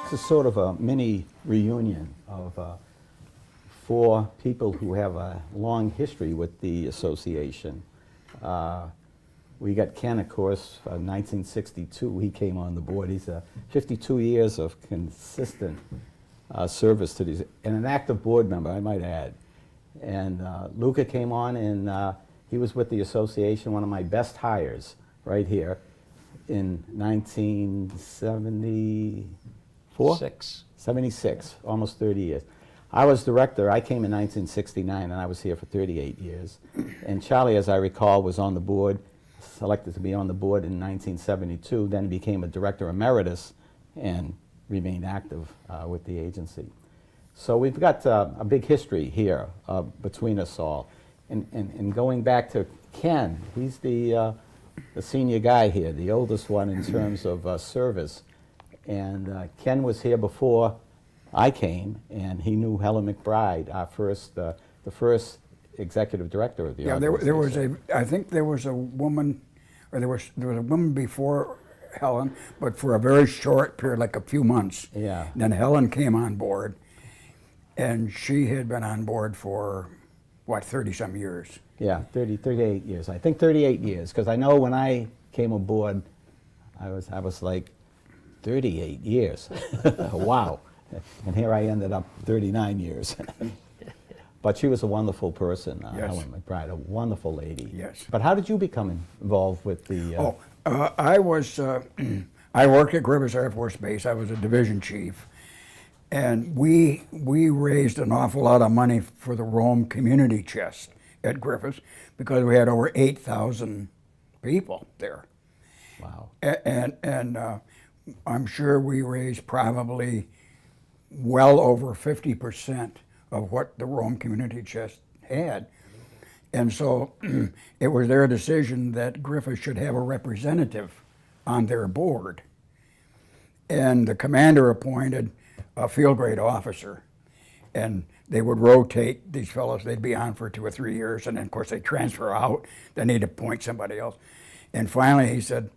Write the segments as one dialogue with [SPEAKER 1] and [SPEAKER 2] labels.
[SPEAKER 1] This is sort of a mini reunion of four people who have a long history with the association. We got Ken, of course, 1962. He came on the board. He's 52 years of consistent service to these, and an active board member, I might add. And Luca came on, and he was with the association, one of my best hires right here in 1974? 76, almost 30 years. I was director. I came in 1969, and I was here for 38 years. And Charlie, as I recall, was on the board, selected to be on the board in 1972, then became a director emeritus and remained active with the agency. So we've got a big history here between us all. And going back to Ken, he's the senior guy here, the oldest one in terms of service. And Ken was here before I came, and he knew Helen McBride, our the first executive director of the organization.
[SPEAKER 2] There was I think there was a woman, or there was a woman before Helen, but for a very short period, like a few months.
[SPEAKER 1] Yeah.
[SPEAKER 2] Then Helen came on board, and she had been on board for, what, 30-some years?
[SPEAKER 1] Yeah, 38 years. I think 38 years, because I know when I came aboard, I was like, 38 years. Wow. And here I ended up 39 years. But she was a wonderful person,
[SPEAKER 2] Yes.
[SPEAKER 1] Helen McBride, a wonderful lady.
[SPEAKER 2] Yes.
[SPEAKER 1] But how did you become involved with the...
[SPEAKER 2] I was, I worked at Griffith Air Force Base. I was a division chief. And we raised an awful lot of money for the Rome Community Chest at Griffith because we had over 8,000 people there.
[SPEAKER 1] Wow.
[SPEAKER 2] And I'm sure we raised probably well over 50% of what the Rome Community Chest had. And so it was their decision that Griffith should have a representative on their board. And the commander appointed a field grade officer. And they would rotate these fellows. They'd be on for 2 or 3 years, and then of course they transfer out. Then they'd appoint somebody else. And finally he said,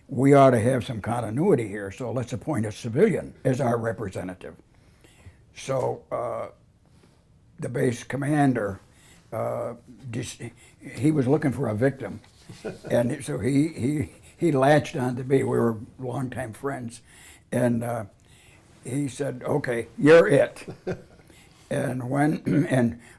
[SPEAKER 2] we ought to have some continuity here, so let's appoint a civilian as our representative. So the base commander, he was looking for a victim, and so he latched on to me. We were longtime friends, and he said, "Okay, you're it." And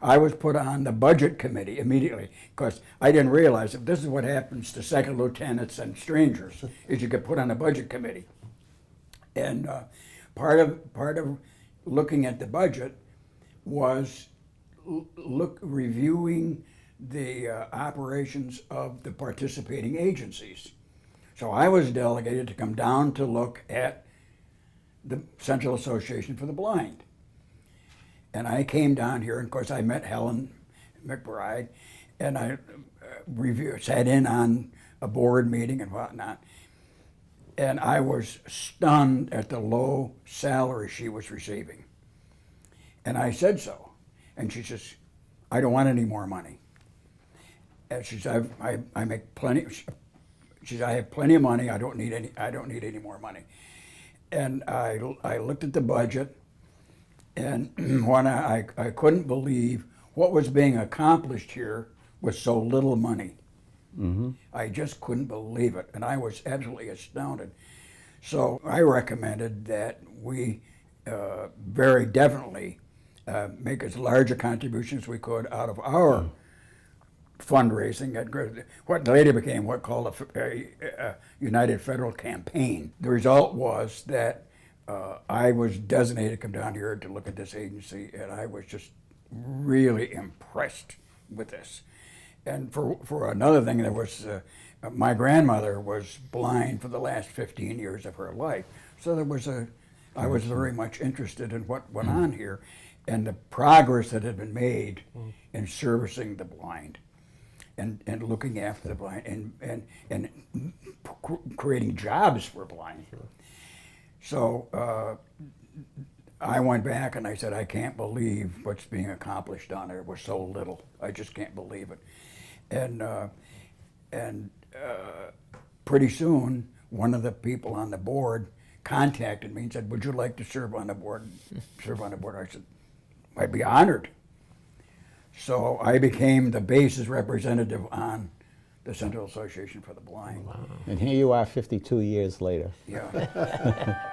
[SPEAKER 2] I was put on the budget committee immediately because I didn't realize that this is what happens to second lieutenants and strangers is you get put on a budget committee. And part of looking at the budget was reviewing the operations of the participating agencies. So I was delegated to come down to look at the Central Association for the Blind. And I came down here, and of course I met Helen McBride, and I sat in on a board meeting and whatnot. And I was stunned at the low salary she was receiving. And I said so. And she says, I don't want any more money. And she says, I make plenty. She says, I have plenty of money. I don't need any more money. And I looked at the budget. And when I couldn't believe what was being accomplished here with so little money. Mm-hmm. I just couldn't believe it, and I was absolutely astounded. So I recommended that we very definitely make as large a contribution as we could out of our fundraising at what later became what's called a United Federal Campaign. The result was that I was designated to come down here to look at this agency, and I was just really impressed with this. And for another thing, there was my grandmother was blind for the last 15 years of her life, so I was very much interested in what went on here, and the progress that had been made in servicing the blind, and looking after the blind, and creating jobs for blind. So I went back and I said, I can't believe what's being accomplished down there with so little. I just can't believe it. And pretty soon, one of the people on the board contacted me and said, "Would you like to serve on the board?" I said, "I'd be honored." So I became the base's representative on the Central Association for the Blind.
[SPEAKER 1] And here you are 52 years later.
[SPEAKER 2] Yeah.